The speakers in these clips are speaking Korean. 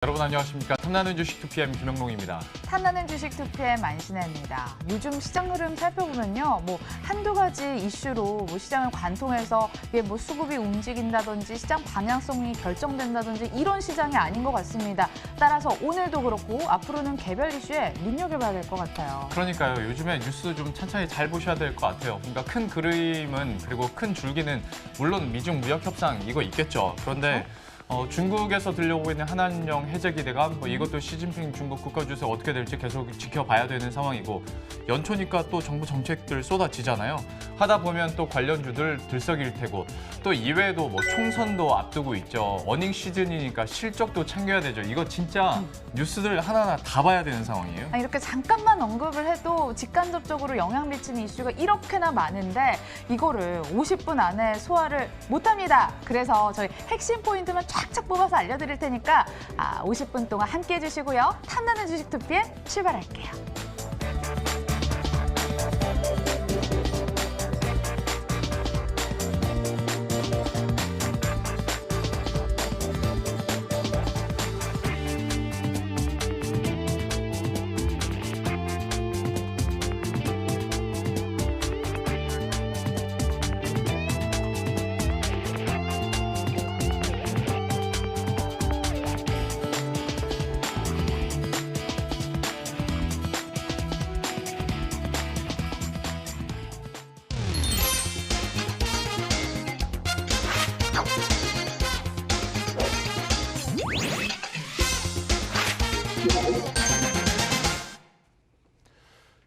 여러분 안녕하십니까. 탐나는 주식 2PM 김영롱입니다. 탐나는 주식 2PM 안신혜입니다. 요즘 시장 흐름 살펴보면요, 한두 가지 이슈로 시장을 관통해서 이게 수급이 움직인다든지 시장 방향성이 결정된다든지 이런 시장이 아닌 것 같습니다. 따라서 오늘도 그렇고 앞으로는 개별 이슈에 눈여겨봐야 될 것 같아요. 그러니까요. 요즘에 뉴스 좀 찬찬히 잘 보셔야 될 것 같아요. 그러니까 큰 그림은 그리고 큰 줄기는 물론 미중 무역 협상 이거 있겠죠. 그런데 중국에서 들려오고 있는 한한령 해제 기대가 이것도 시진핑 중국 국가주석 어떻게 될지 계속 지켜봐야 되는 상황이고 연초니까 또 정부 정책들 쏟아지잖아요. 하다 보면 또 관련주들 들썩일 테고 또 이외에도 총선도 앞두고 있죠. 어닝 시즌이니까 실적도 챙겨야 되죠. 이거 진짜 뉴스들 하나하나 다 봐야 되는 상황이에요. 이렇게 잠깐만 언급을 해도 직간접적으로 영향 미치는 이슈가 이렇게나 많은데 이거를 50분 안에 소화를 못합니다. 그래서 저희 핵심 포인트만 쫙쫙 뽑아서 알려드릴 테니까 50분 동안 함께 해주시고요. 탐나는 주식 2PM 출발할게요.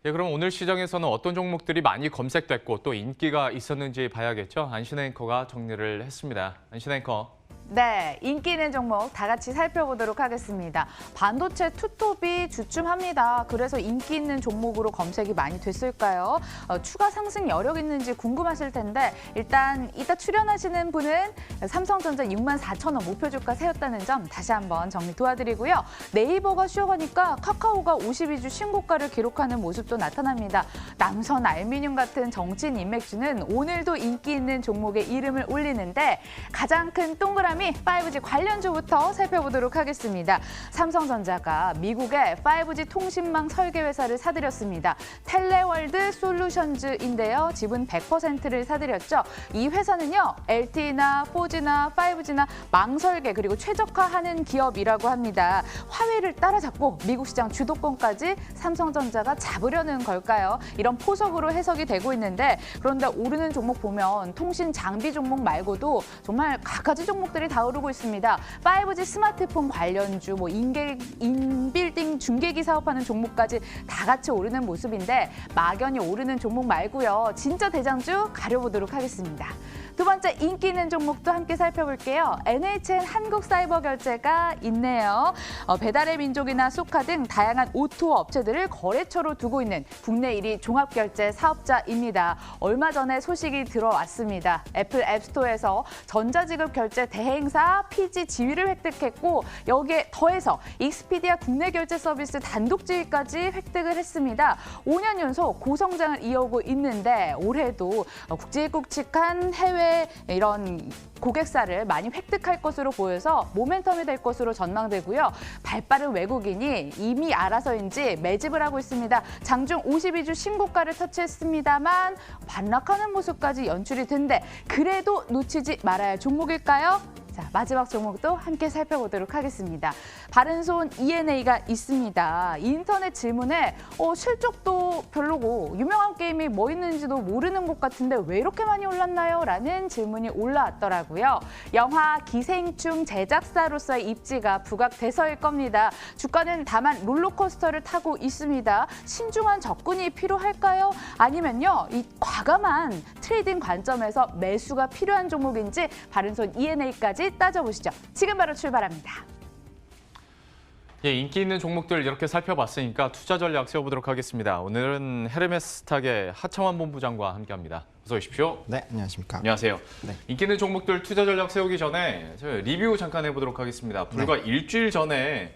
예, 그럼 오늘 시장에서는 어떤 종목들이 많이 검색됐고 또 인기가 있었는지 봐야겠죠. 안신혜 앵커가 정리를 했습니다. 안신혜 앵커. 네, 인기 있는 종목 다 같이 살펴보도록 하겠습니다. 반도체 투톱이 주춤합니다. 그래서 인기 있는 종목으로 검색이 많이 됐을까요? 추가 상승 여력 있는지 궁금하실 텐데 일단 이따 출연하시는 분은 삼성전자 64,000원 목표 주가 세웠다는 점 다시 한번 정리 도와드리고요. 네이버가 쉬어가니까 카카오가 52주 신고가를 기록하는 모습도 나타납니다. 남선 알미늄 같은 정치인 인맥주는 오늘도 인기 있는 종목에 이름을 올리는데 가장 큰 동그라미 5G 관련주부터 살펴보도록 하겠습니다. 삼성전자가 미국의 5G 통신망 설계 회사를 사들였습니다. 텔레월드 솔루션즈인데요. 지분 100%를 사들였죠. 이 회사는요, LTE나 4G나 5G나 망 설계 그리고 최적화하는 기업이라고 합니다. 화웨이를 따라잡고 미국 시장 주도권까지 삼성전자가 잡으려는 걸까요? 이런 포석으로 해석이 되고 있는데 그런데 오르는 종목 보면 통신 장비 종목 말고도 정말 갖가지 종목들이 다 오르고 있습니다. 5G 스마트폰 관련주, 인빌딩 중계기 사업하는 종목까지 다 같이 오르는 모습인데 막연히 오르는 종목 말고요. 진짜 대장주 가려보도록 하겠습니다. 두 번째 인기 있는 종목도 함께 살펴볼게요. NHN 한국사이버결제가 있네요. 배달의 민족이나 쏘카 등 다양한 오토 업체들을 거래처로 두고 있는 국내 1위 종합결제 사업자입니다. 얼마 전에 소식이 들어왔습니다. 애플 앱스토어에서 전자지급 결제 대행사 PG 지위를 획득했고 여기에 더해서 익스피디아 국내 결제 서비스 단독 지위까지 획득을 했습니다. 5년 연속 고성장을 이어오고 있는데 올해도 굵직굵직한 해외 이런 고객사를 많이 획득할 것으로 보여서 모멘텀이 될 것으로 전망되고요. 발빠른 외국인이 이미 알아서인지 매집을 하고 있습니다. 장중 52주 신고가를 터치했습니다만 반락하는 모습까지 연출이 된데 그래도 놓치지 말아야 할 종목일까요? 자, 마지막 종목도 함께 살펴보도록 하겠습니다. 바른손 ENA가 있습니다. 인터넷 질문에 실적도 별로고 유명한 게임이 뭐 있는지도 모르는 것 같은데 왜 이렇게 많이 올랐나요? 라는 질문이 올라왔더라고요. 영화 기생충 제작사로서의 입지가 부각돼서일 겁니다. 주가는 다만 롤러코스터를 타고 있습니다. 신중한 접근이 필요할까요? 아니면요, 이 과감한 트레이딩 관점에서 매수가 필요한 종목인지 바른손 ENA까지 따져보시죠. 지금 바로 출발합니다. 예, 인기 있는 종목들 이렇게 살펴봤으니까 투자 전략 세워보도록 하겠습니다. 오늘은 헤르메스탁의 하창환 본부장과 함께합니다. 어서 오십시오. 네, 안녕하십니까. 안녕하세요. 네. 인기 있는 종목들 투자 전략 세우기 전에 리뷰 잠깐 해보도록 하겠습니다. 불과 일주일 전에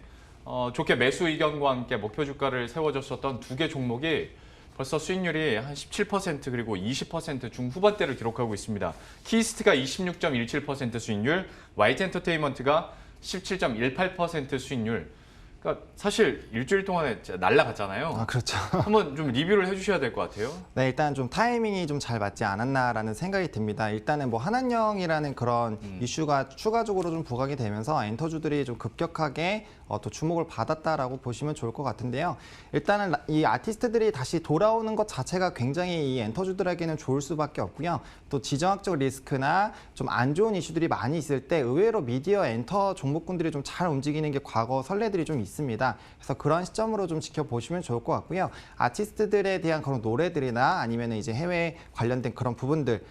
좋게 매수 의견과 함께 목표 주가를 세워줬었던 두 개 종목이 벌써 수익률이 한 17% 그리고 20% 중후반대를 기록하고 있습니다. 키스트가 26.17% 수익률, YG 엔터테인먼트가 17.18% 수익률. 그러니까 사실 일주일 동안에 진짜 날라갔잖아요. 아, 그렇죠. 한번 좀 리뷰를 해주셔야 될 것 같아요. 네, 일단 좀 타이밍이 좀 잘 맞지 않았나라는 생각이 듭니다. 일단은 뭐 한한령이라는 그런 이슈가 추가적으로 좀 부각이 되면서 엔터주들이 좀 급격하게 또 주목을 받았다라고 보시면 좋을 것 같은데요. 일단은 이 아티스트들이 다시 돌아오는 것 자체가 굉장히 이 엔터주들에게는 좋을 수밖에 없고요. 또 지정학적 리스크나 좀 안 좋은 이슈들이 많이 있을 때 의외로 미디어 엔터 종목군들이 좀 잘 움직이는 게 과거 선례들이 좀 있습니다. 그래서 그런 시점으로 좀 지켜보시면 좋을 것 같고요. 아티스트들에 대한 그런 노래들이나 아니면 이제 해외 관련된 그런 부분들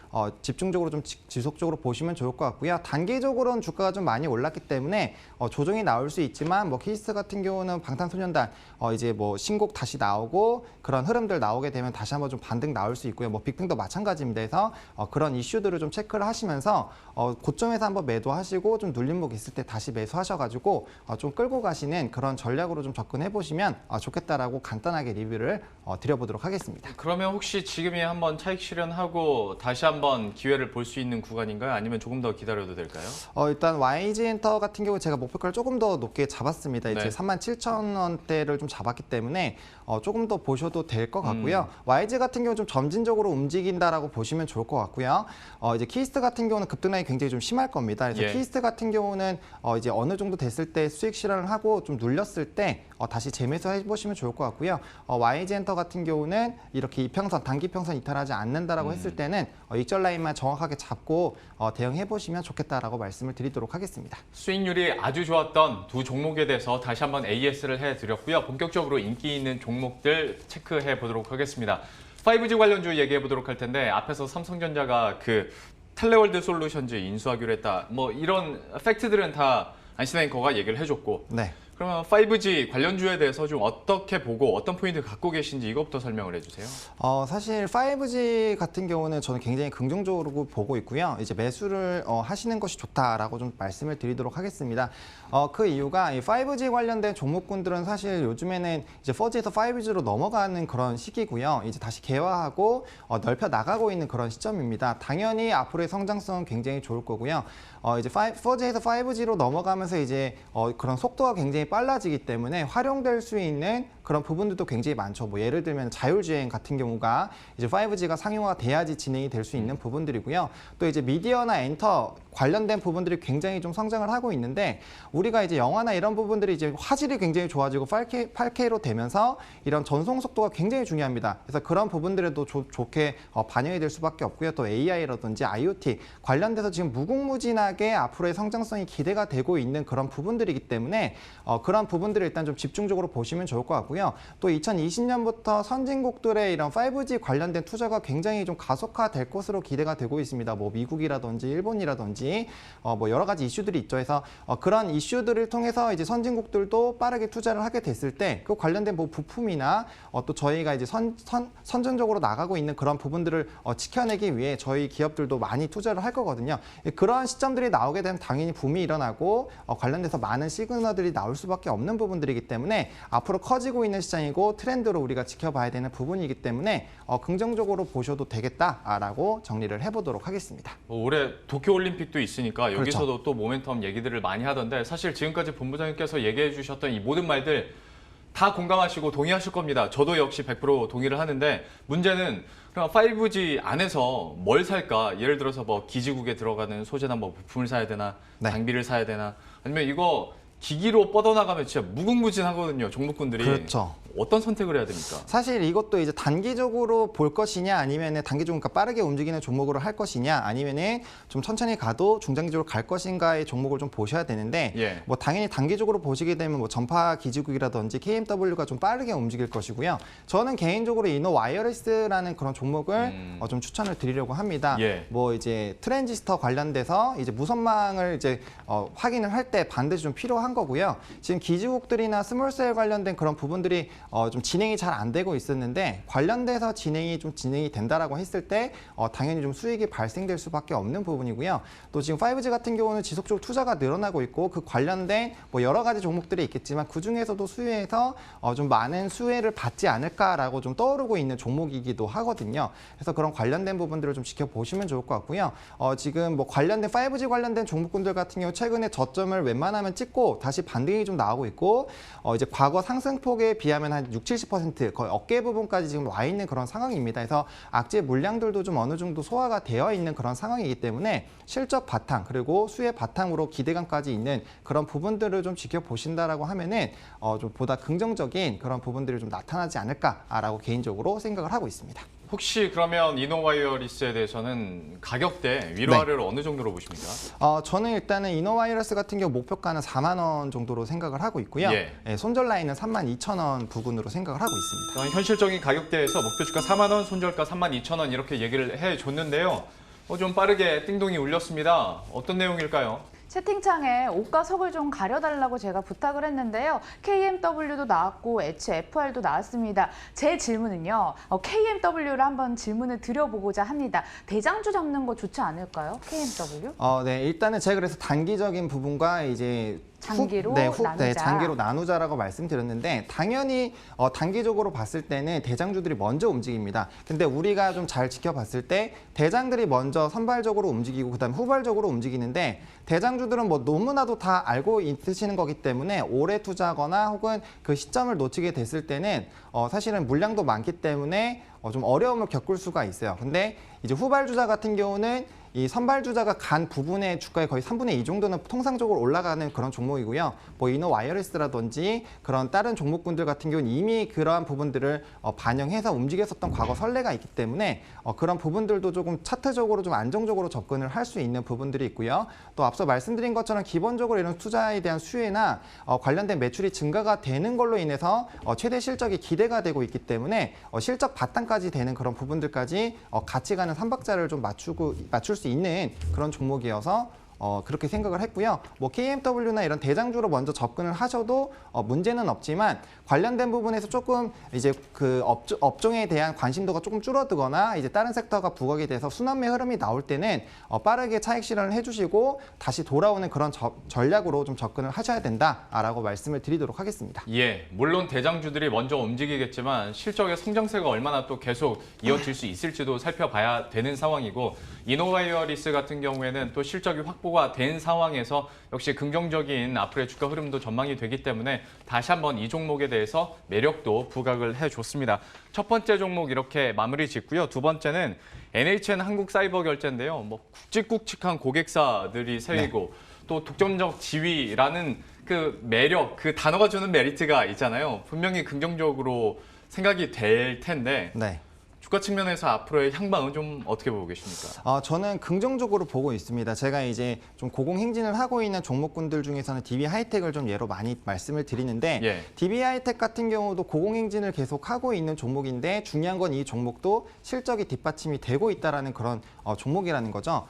집중적으로 좀 지속적으로 보시면 좋을 것 같고요. 단기적으로는 주가가 좀 많이 올랐기 때문에 조정이 나올 수 있지만 뭐 키스 같은 경우는 방탄소년단 이제 뭐 신곡 다시 나오고 그런 흐름들 나오게 되면 다시 한번 좀 반등 나올 수 있고요. 뭐 빅뱅도 마찬가지입니다. 그래서 그런 이슈들을 좀 체크를 하시면서 고점에서 한번 매도하시고 좀 눌림목 있을 때 다시 매수하셔가지고 좀 끌고 가시는 그런 전략으로 좀 접근해 보시면 좋겠다라고 간단하게 리뷰를 드려보도록 하겠습니다. 그러면 혹시 지금이 한번 차익 실현하고 다시 한번 기회를 볼 수 있는 구간인가요? 아니면 조금 더 기다려도 될까요? 일단 YG엔터 같은 경우 제가 목표가를 조금 더 높게 잡았습니다. 이제 네. 37,000원대를 좀 잡았기 때문에 조금 더 보셔도 될 것 같고요. YG 같은 경우 좀 점진적으로 움직인다라고 보시면 좋을 것 같고요. 이제 키스트 같은 경우는 급등락이 굉장히 좀 심할 겁니다. 그래서 예. 키스트 같은 경우는 이제 어느 정도 됐을 때 수익 실현을 하고 좀 눌렸을 때 다시 재매수 해보시면 좋을 것 같고요. YG엔터 같은 경우는 이렇게 이평선, 단기평선 이탈하지 않는다라고 했을 때는 익절 라인만 정확하게 잡고 대응해 보시면 좋겠다라고 말씀을 드리도록 하겠습니다. 수익률이 아주 좋았던 두 종목에 대해서 다시 한번 AS를 해드렸고요. 본격적으로 인기 있는 종목들 체크해 보도록 하겠습니다. 5G 관련주 얘기해 보도록 할 텐데 앞에서 삼성전자가 그 텔레월드 솔루션즈 인수하기로 했다. 뭐 이런 팩트들은 다 안신앵커가 얘기를 해줬고 네. 그러면 5G 관련주에 대해서 좀 어떻게 보고 어떤 포인트 갖고 계신지 이것부터 설명을 해주세요. 사실 5G 같은 경우는 저는 굉장히 긍정적으로 보고 있고요. 이제 매수를 하시는 것이 좋다라고 좀 말씀을 드리도록 하겠습니다. 그 이유가 이 5G 관련된 종목군들은 사실 요즘에는 이제 4G에서 5G로 넘어가는 그런 시기고요. 이제 다시 개화하고 넓혀 나가고 있는 그런 시점입니다. 당연히 앞으로의 성장성은 굉장히 좋을 거고요. 이제 4G에서 5G로 넘어가면서 이제 그런 속도가 굉장히 빨라지기 때문에 활용될 수 있는 그런 부분들도 굉장히 많죠. 뭐 예를 들면 자율주행 같은 경우가 이제 5G가 상용화가 돼야지 진행이 될 수 있는 부분들이고요. 또 이제 미디어나 엔터 관련된 부분들이 굉장히 좀 성장을 하고 있는데 우리가 이제 영화나 이런 부분들이 이제 화질이 굉장히 좋아지고 8K로 되면서 이런 전송 속도가 굉장히 중요합니다. 그래서 그런 부분들에도 좋게 반영이 될 수밖에 없고요. 또 AI라든지 IoT 관련돼서 지금 무궁무진하게 앞으로의 성장성이 기대가 되고 있는 그런 부분들이기 때문에 그런 부분들을 일단 좀 집중적으로 보시면 좋을 것 같고요. 또 2020년부터 선진국들의 이런 5G 관련된 투자가 굉장히 좀 가속화될 것으로 기대가 되고 있습니다. 뭐 미국이라든지 일본이라든지 뭐 여러 가지 이슈들이 있죠. 그래서 그런 이슈들을 통해서 이제 선진국들도 빠르게 투자를 하게 됐을 때 그 관련된 뭐 부품이나 또 저희가 이제 선전적으로 나가고 있는 그런 부분들을 지켜내기 위해 저희 기업들도 많이 투자를 할 거거든요. 그런 시점들이 나오게 되면 당연히 붐이 일어나고 관련돼서 많은 시그널들이 나올 수밖에 없는 부분들이기 때문에 앞으로 커지고 있는 시장이고 트렌드로 우리가 지켜봐야 되는 부분이기 때문에 긍정적으로 보셔도 되겠다라고 정리를 해보도록 하겠습니다. 올해 도쿄올림픽도 있으니까 여기서도 그렇죠. 또 모멘텀 얘기들을 많이 하던데 사실 지금까지 본부장님께서 얘기해 주셨던 이 모든 말들 다 공감하시고 동의하실 겁니다. 저도 역시 100% 동의를 하는데 문제는 그럼 5G 안에서 뭘 살까? 예를 들어서 뭐 기지국에 들어가는 소재나 뭐 부품을 사야 되나? 네. 장비를 사야 되나? 아니면 이거 기기로 뻗어나가면 진짜 무궁무진하거든요. 종목군들이. 그렇죠. 어떤 선택을 해야 됩니까? 사실 이것도 이제 단기적으로 볼 것이냐 아니면은 단기적으로 그러니까 빠르게 움직이는 종목으로 할 것이냐 아니면은 좀 천천히 가도 중장기적으로 갈 것인가의 종목을 좀 보셔야 되는데 예. 뭐 당연히 단기적으로 보시게 되면 뭐 전파 기지국이라든지 KMW가 좀 빠르게 움직일 것이고요. 저는 개인적으로 이노 와이어리스라는 그런 종목을 좀 추천을 드리려고 합니다. 예. 뭐 이제 트랜지스터 관련돼서 이제 무선망을 이제 확인을 할 때 반드시 좀 필요한 거고요. 지금 기지국들이나 스몰셀 관련된 그런 부분들이 좀 진행이 잘 안 되고 있었는데 관련돼서 진행이 된다라고 했을 때 당연히 좀 수익이 발생될 수밖에 없는 부분이고요. 또 지금 5G 같은 경우는 지속적으로 투자가 늘어나고 있고 그 관련된 뭐 여러 가지 종목들이 있겠지만 그 중에서도 수혜에서 좀 많은 수혜를 받지 않을까라고 좀 떠오르고 있는 종목이기도 하거든요. 그래서 그런 관련된 부분들을 좀 지켜보시면 좋을 것 같고요. 지금 뭐 관련된 5G 관련된 종목군들 같은 경우 최근에 저점을 웬만하면 찍고 다시 반등이 좀 나오고 있고 이제 과거 상승폭에 비하면 한 60-70% 거의 어깨 부분까지 지금 와 있는 그런 상황입니다. 그래서 악재 물량들도 좀 어느 정도 소화가 되어 있는 그런 상황이기 때문에 실적 바탕 그리고 수혜 바탕으로 기대감까지 있는 그런 부분들을 좀 지켜보신다라고 하면은 좀 보다 긍정적인 그런 부분들이 좀 나타나지 않을까라고 개인적으로 생각을 하고 있습니다. 혹시 그러면 이노와이어리스에 대해서는 가격대 위로하를 어느 정도로 보십니까? 저는 일단은 이노와이어리스 같은 경우 목표가는 4만 원 정도로 생각을 하고 있고요. 예. 손절 라인은 32,000원 부근으로 생각을 하고 있습니다. 현실적인 가격대에서 목표 주가 4만 원, 손절가 32,000원 이렇게 얘기를 해줬는데요. 좀 빠르게 띵동이 울렸습니다. 어떤 내용일까요? 채팅창에 옷과 속을 좀 가려달라고 제가 부탁을 했는데요. KMW도 나왔고 HFR도 나왔습니다. 제 질문은요. KMW를 한번 질문을 드려보고자 합니다. 대장주 잡는 거 좋지 않을까요? KMW? 네, 일단은 제가 그래서 단기적인 부분과 이제 장기로 나누자. 장기로 나누자라고 말씀드렸는데 당연히 단기적으로 봤을 때는 대장주들이 먼저 움직입니다. 근데 우리가 좀 잘 지켜봤을 때 대장들이 먼저 선발적으로 움직이고 그다음 후발적으로 움직이는데 대장주들은 뭐 너무나도 다 알고 있으시는 거기 때문에 오래 투자하거나 혹은 그 시점을 놓치게 됐을 때는 사실은 물량도 많기 때문에 좀 어려움을 겪을 수가 있어요. 근데 이제 후발주자 같은 경우는 이 선발주자가 간 부분의 주가의 거의 3분의 2 정도는 통상적으로 올라가는 그런 종목이고요. 뭐 이노와이어리스라든지 그런 다른 종목군들 같은 경우는 이미 그러한 부분들을 반영해서 움직였었던 과거 선례가 있기 때문에 그런 부분들도 조금 차트적으로 좀 안정적으로 접근을 할 수 있는 부분들이 있고요. 또 앞서 말씀드린 것처럼 기본적으로 이런 투자에 대한 수혜나 관련된 매출이 증가가 되는 걸로 인해서 최대 실적이 기대가 되고 있기 때문에 실적 바탕까지 되는 그런 부분들까지 같이 가는 삼박자를 좀 맞출 수 있는 그런 종목이어서 그렇게 생각을 했고요. 뭐 KMW나 이런 대장주로 먼저 접근을 하셔도 문제는 없지만 관련된 부분에서 조금 이제 그 업종에 대한 관심도가 조금 줄어들거나 이제 다른 섹터가 부각이 돼서 순환매 흐름이 나올 때는 빠르게 차익 실현을 해주시고 다시 돌아오는 그런 전략으로 좀 접근을 하셔야 된다라고 말씀을 드리도록 하겠습니다. 예, 물론 대장주들이 먼저 움직이겠지만 실적의 성장세가 얼마나 또 계속 이어질 수 있을지도 살펴봐야 되는 상황이고 이노와이어리스 같은 경우에는 또 실적이 확보가 된 상황에서 역시 긍정적인 앞으로의 주가 흐름도 전망이 되기 때문에 다시 한번 이 종목에 대해서 매력도 부각을 해줬습니다. 첫 번째 종목 이렇게 마무리 짓고요. 두 번째는 NHN 한국사이버결제인데요. 뭐 굵직굵직한 고객사들이 세이고 또 독점적 지위라는 그 매력, 그 단어가 주는 메리트가 있잖아요. 분명히 긍정적으로 생각이 될 텐데 주가 측면에서 앞으로의 향방은 좀 어떻게 보고 계십니까? 저는 긍정적으로 보고 있습니다. 제가 이제 좀 고공행진을 하고 있는 종목군들 중에서는 DB하이텍을 좀 예로 많이 말씀을 드리는데 DB하이텍 같은 경우도 고공행진을 계속 하고 있는 종목인데 중요한 건 이 종목도 실적이 뒷받침이 되고 있다는 그런 종목이라는 거죠.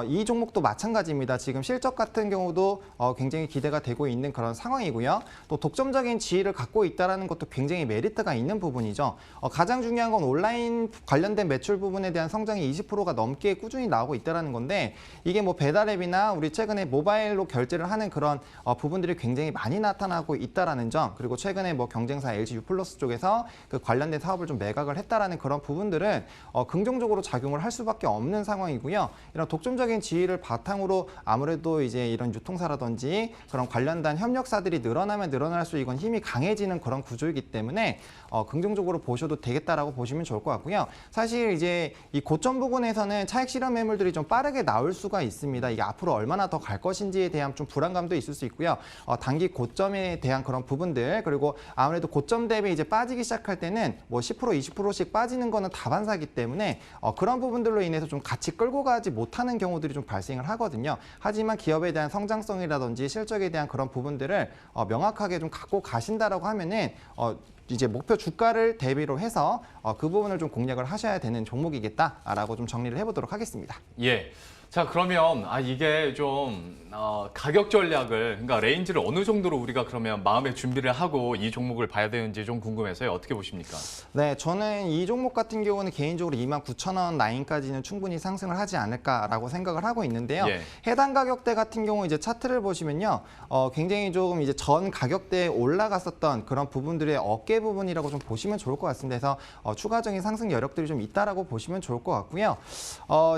이 종목도 마찬가지입니다. 지금 실적 같은 경우도 굉장히 기대가 되고 있는 그런 상황이고요. 또 독점적인 지위를 갖고 있다는 것도 굉장히 메리트가 있는 부분이죠. 가장 중요한 건 온라인 관련된 매출 부분에 대한 성장이 20%가 넘게 꾸준히 나오고 있다는 건데 이게 뭐 배달앱이나 우리 최근에 모바일로 결제를 하는 그런 부분들이 굉장히 많이 나타나고 있다는 점 그리고 최근에 뭐 경쟁사 LG U+ 쪽에서 그 관련된 사업을 좀 매각을 했다라는 그런 부분들은 긍정적으로 작용을 할 수밖에 없는 상황이고요. 이런 독점적인 지위를 바탕으로 아무래도 이제 이런 유통사라든지 그런 관련된 협력사들이 늘어나면 늘어날수록 이건 힘이 강해지는 그런 구조이기 때문에 긍정적으로 보셔도 되겠다라고 보시면 좋을 것 같고요. 사실 이제 이 고점 부분에서는 차익 실현 매물들이 좀 빠르게 나올 수가 있습니다. 이게 앞으로 얼마나 더 갈 것인지에 대한 좀 불안감도 있을 수 있고요. 단기 고점에 대한 그런 부분들 그리고 아무래도 고점 대비 이제 빠지기 시작할 때는 뭐 10% 20%씩 빠지는 거는 다반사이기 때문에 그런 부분들로 인해서 좀 같이 끌고 가지 못하는 경우들이 좀 발생을 하거든요. 하지만 기업에 대한 성장성이라든지 실적에 대한 그런 부분들을 명확하게 좀 갖고 가신다라고 하면은 이제 목표 주가를 대비로 해서 그 부분을 좀 공략을 하셔야 되는 종목이겠다라고 좀 정리를 해보도록 하겠습니다. 예. 자, 그러면 이게 좀 가격 전략을, 그러니까 레인지를 어느 정도로 우리가 그러면 마음의 준비를 하고 이 종목을 봐야 되는지 좀 궁금해서요. 어떻게 보십니까? 네, 저는 이 종목 같은 경우는 개인적으로 29,000원 라인까지는 충분히 상승을 하지 않을까라고 생각을 하고 있는데요. 예. 해당 가격대 같은 경우 이제 차트를 보시면요, 굉장히 조금 이제 전 가격대에 올라갔었던 그런 부분들의 어깨 부분이라고 좀 보시면 좋을 것 같습니다. 그래서 추가적인 상승 여력들이 좀 있다라고 보시면 좋을 것 같고요.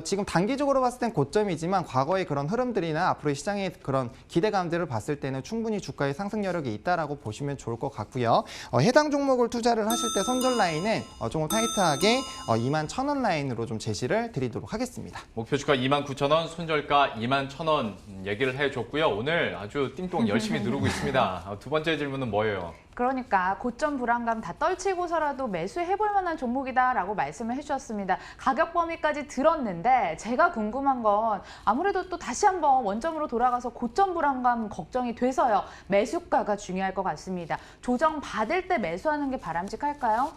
지금 단기적으로 봤을 땐 고점이지만 과거의 그런 흐름들이나 앞으로의 시장의 그런 기대감들을 봤을 때는 충분히 주가의 상승 여력이 있다라고 보시면 좋을 것 같고요. 해당 종목을 투자를 하실 때 손절 라인은 조금 타이트하게 21,000원 라인으로 좀 제시를 드리도록 하겠습니다. 목표 주가 29,000원, 손절가 21,000원 얘기를 해줬고요. 오늘 아주 띵동 열심히 누르고 있습니다. 두 번째 질문은 뭐예요? 그러니까 고점 불안감 다 떨치고서라도 매수해볼 만한 종목이다라고 말씀을 해주셨습니다. 가격 범위까지 들었는데 제가 궁금한 건 아무래도 또 다시 한번 원점으로 돌아가서 고점 불안감 걱정이 돼서요. 매수가가 중요할 것 같습니다. 조정 받을 때 매수하는 게 바람직할까요?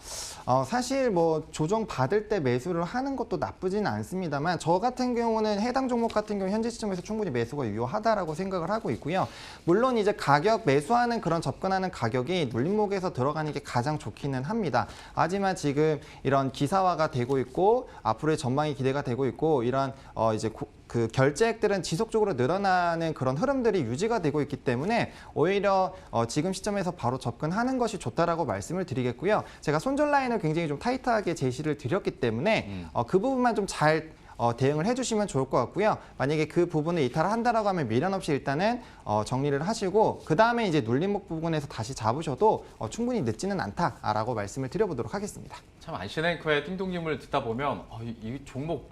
사실 뭐 조정 받을 때 매수를 하는 것도 나쁘지는 않습니다만 저 같은 경우는 해당 종목 같은 경우 현재 시점에서 충분히 매수가 유효하다라고 생각을 하고 있고요. 물론 이제 가격 매수하는 그런 접근하는 가격이 눌림목에서 들어가는 게 가장 좋기는 합니다. 하지만 지금 이런 기사화가 되고 있고 앞으로의 전망이 기대가 되고 있고 이런 이제 그 결제액들은 지속적으로 늘어나는 그런 흐름들이 유지가 되고 있기 때문에 오히려 지금 시점에서 바로 접근하는 것이 좋다라고 말씀을 드리겠고요. 제가 손절 라인을 굉장히 좀 타이트하게 제시를 드렸기 때문에 그 부분만 좀 잘 대응을 해주시면 좋을 것 같고요. 만약에 그 부분을 이탈을 한다라고 하면 미련 없이 일단은 정리를 하시고 그 다음에 이제 눌림목 부분에서 다시 잡으셔도 충분히 늦지는 않다라고 말씀을 드려보도록 하겠습니다. 참 안시랭크의 띵동님을 듣다 보면 이 종목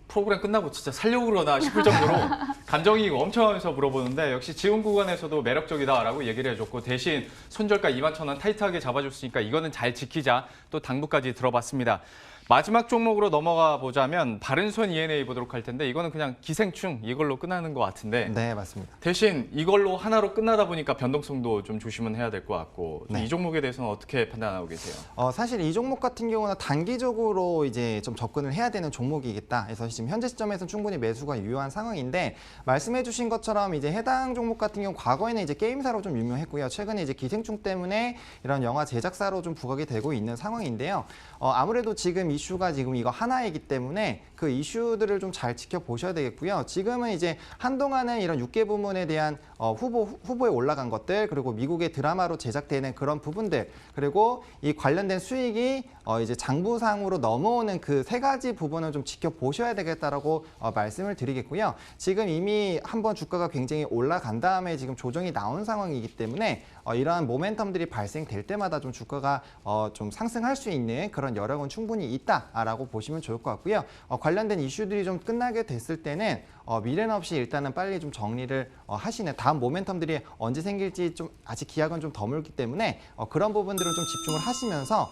프로그램 끝나고 진짜 살려고 그러나 싶을 정도로 감정이 엄청나면서 물어보는데 역시 지금 구간에서도 매력적이다라고 얘기를 해줬고 대신 손절가 21,000원 타이트하게 잡아줬으니까 이거는 잘 지키자 또 당부까지 들어봤습니다. 마지막 종목으로 넘어가 보자면 바른손 E&A 보도록 할 텐데 이거는 그냥 기생충 이걸로 끝나는 것 같은데 네, 맞습니다. 대신 이걸로 하나로 끝나다 보니까 변동성도 좀 조심은 해야 될 것 같고 네. 이 종목에 대해서는 어떻게 판단하고 계세요? 사실 이 종목 같은 경우는 단기적으로 이제 좀 접근을 해야 되는 종목이겠다. 그래서 지금 현재 시점에서는 충분히 매수가 유효한 상황인데 말씀해주신 것처럼 이제 해당 종목 같은 경우 과거에는 이제 게임사로 좀 유명했고요. 최근에 이제 기생충 때문에 이런 영화 제작사로 좀 부각이 되고 있는 상황인데요. 아무래도 지금 이슈가 지금 이거 하나이기 때문에 그 이슈들을 좀 잘 지켜보셔야 되겠고요. 지금은 이제 한동안은 이런 6개 부문에 대한 후보에 올라간 것들 그리고 미국의 드라마로 제작되는 그런 부분들 그리고 이 관련된 수익이 이제 장부상으로 넘어오는 그 세 가지 부분을 좀 지켜보셔야 되겠다라고 말씀을 드리겠고요. 지금 이미 한번 주가가 굉장히 올라간 다음에 지금 조정이 나온 상황이기 때문에 이러한 모멘텀들이 발생될 때마다 좀 주가가 좀 상승할 수 있는 그런 여력은 충분히 있다라고 보시면 좋을 것 같고요. 관련된 이슈들이 좀 끝나게 됐을 때는 미련 없이 일단은 빨리 좀 정리를 하시는 다음 모멘텀들이 언제 생길지 좀 아직 기약은 좀 드물기 때문에 그런 부분들은 좀 집중을 하시면서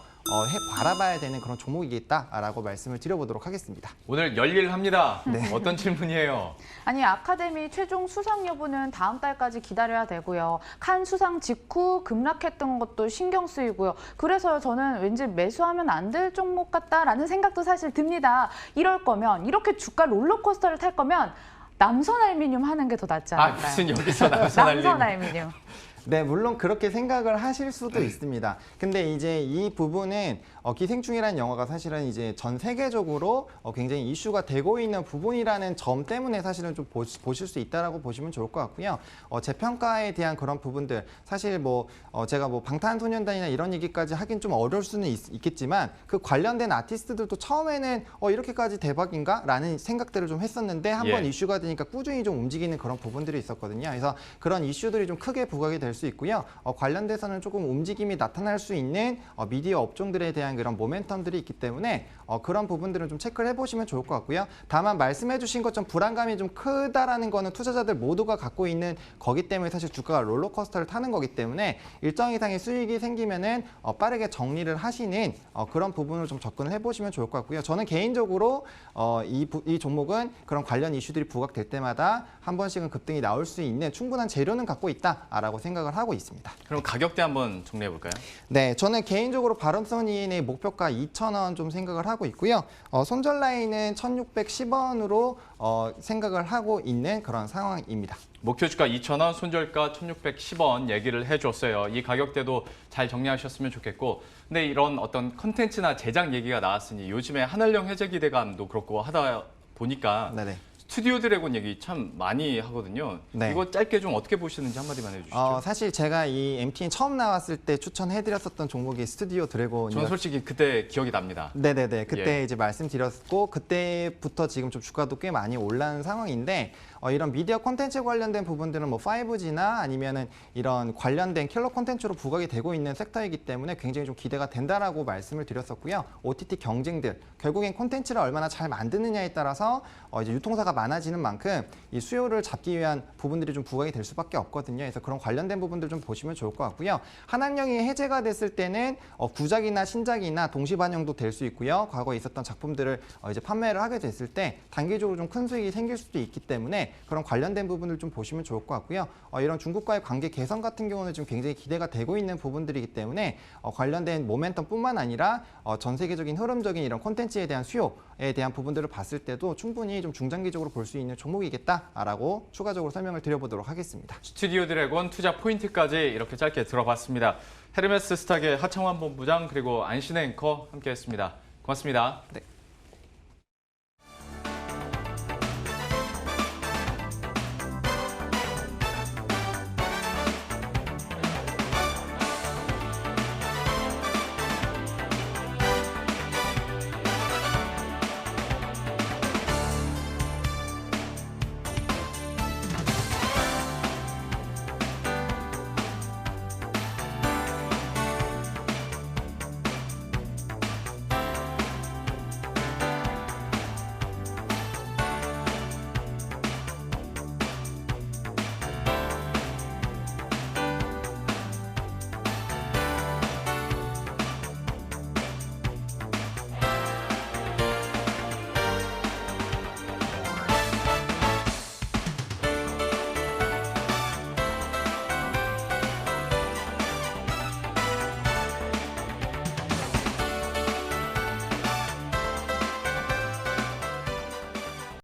바라봐야 되는 그런 종목이겠다라고 말씀을 드려보도록 하겠습니다. 오늘 열일합니다. 어떤 질문이에요? 아니 아카데미 최종 수상 여부는 다음 달까지 기다려야 되고요. 칸 수상 직후 급락했던 것도 신경 쓰이고요. 그래서 저는 왠지 매수하면 안 될 종목 같다라는 생각도 사실 듭니다. 이럴 거면 이렇게 주가 롤러코스터를 탈 거면 남선 알미늄 하는 게 더 낫지 않을까요? 무슨 여기서 남선 남선 알림? 알미늄. 네, 물론 그렇게 생각을 하실 수도 있습니다. 근데 이제 이 부분은 기생충이라는 영화가 사실은 이제 전 세계적으로 굉장히 이슈가 되고 있는 부분이라는 점 때문에 사실은 좀 보실 수 있다라고 보시면 좋을 것 같고요. 재평가에 대한 그런 부분들 사실 뭐 제가 뭐 방탄소년단이나 이런 얘기까지 하긴 좀 어려울 수는 있겠지만 그 관련된 아티스트들도 처음에는 이렇게까지 대박인가? 라는 생각들을 좀 했었는데 한번 예. 이슈가 되니까 꾸준히 좀 움직이는 그런 부분들이 있었거든요. 그래서 그런 이슈들이 좀 크게 부각이 될 수 있고요. 관련돼서는 조금 움직임이 나타날 수 있는 미디어 업종들에 대한 그런 모멘텀들이 있기 때문에 그런 부분들은 좀 체크를 해보시면 좋을 것 같고요. 다만 말씀해주신 것처럼 불안감이 좀 크다라는 거는 투자자들 모두가 갖고 있는 거기 때문에 사실 주가가 롤러코스터를 타는 거기 때문에 일정 이상의 수익이 생기면은 빠르게 정리를 하시는 그런 부분을 좀 접근을 해보시면 좋을 것 같고요. 저는 개인적으로 이 종목은 그런 관련 이슈들이 부각될 때마다 한 번씩은 급등이 나올 수 있는 충분한 재료는 갖고 있다라고 생각을 생각을 하고 있습니다. 그럼 가격대 한번 정리해 볼까요? 네, 저는 개인적으로 바람선이인의 목표가 2,000원 좀 생각을 하고 있고요. 손절 라인은 1,610원으로 생각을 하고 있는 그런 상황입니다. 목표 주가 2,000원, 손절가 1,610원 얘기를 해줬어요. 이 가격대도 잘 정리하셨으면 좋겠고, 근데 이런 어떤 컨텐츠나 제작 얘기가 나왔으니 요즘에 한알령 해제 기대감도 그렇고 하다 보니까 네네. 스튜디오 드래곤 얘기 참 많이 하거든요. 네. 이거 짧게 좀 어떻게 보시는지 한마디만 해주시죠. 사실 제가 이 MTN 처음 나왔을 때 추천해드렸었던 종목이 스튜디오 드래곤이었어요. 저는 솔직히 그때 기억이 납니다. 네네네. 그때 예. 이제 말씀드렸고 그때부터 지금 좀 주가도 꽤 많이 올라온 상황인데 이런 미디어 콘텐츠 관련된 부분들은 뭐 5G나 아니면은 이런 관련된 킬러 콘텐츠로 부각이 되고 있는 섹터이기 때문에 굉장히 좀 기대가 된다라고 말씀을 드렸었고요. OTT 경쟁들 결국엔 콘텐츠를 얼마나 잘 만드느냐에 따라서 이제 유통사가 많아지는 만큼 이 수요를 잡기 위한 부분들이 좀 부각이 될 수밖에 없거든요. 그래서 그런 관련된 부분들 좀 보시면 좋을 것 같고요. 한한령이 해제가 됐을 때는 구작이나 신작이나 동시 반영도 될 수 있고요. 과거에 있었던 작품들을 이제 판매를 하게 됐을 때 단기적으로 좀 큰 수익이 생길 수도 있기 때문에 그런 관련된 부분을 좀 보시면 좋을 것 같고요. 이런 중국과의 관계 개선 같은 경우는 지금 굉장히 기대가 되고 있는 부분들이기 때문에 관련된 모멘텀뿐만 아니라 전 세계적인 흐름적인 이런 콘텐츠에 대한 수요에 대한 부분들을 봤을 때도 충분히 좀 중장기적으로 볼 수 있는 종목이겠다라고 추가적으로 설명을 드려보도록 하겠습니다. 스튜디오 드래곤 투자 포인트까지 이렇게 짧게 들어봤습니다. 헤르메스 스탁의 하창환 본부장 그리고 안신혜 앵커 함께했습니다. 고맙습니다. 네.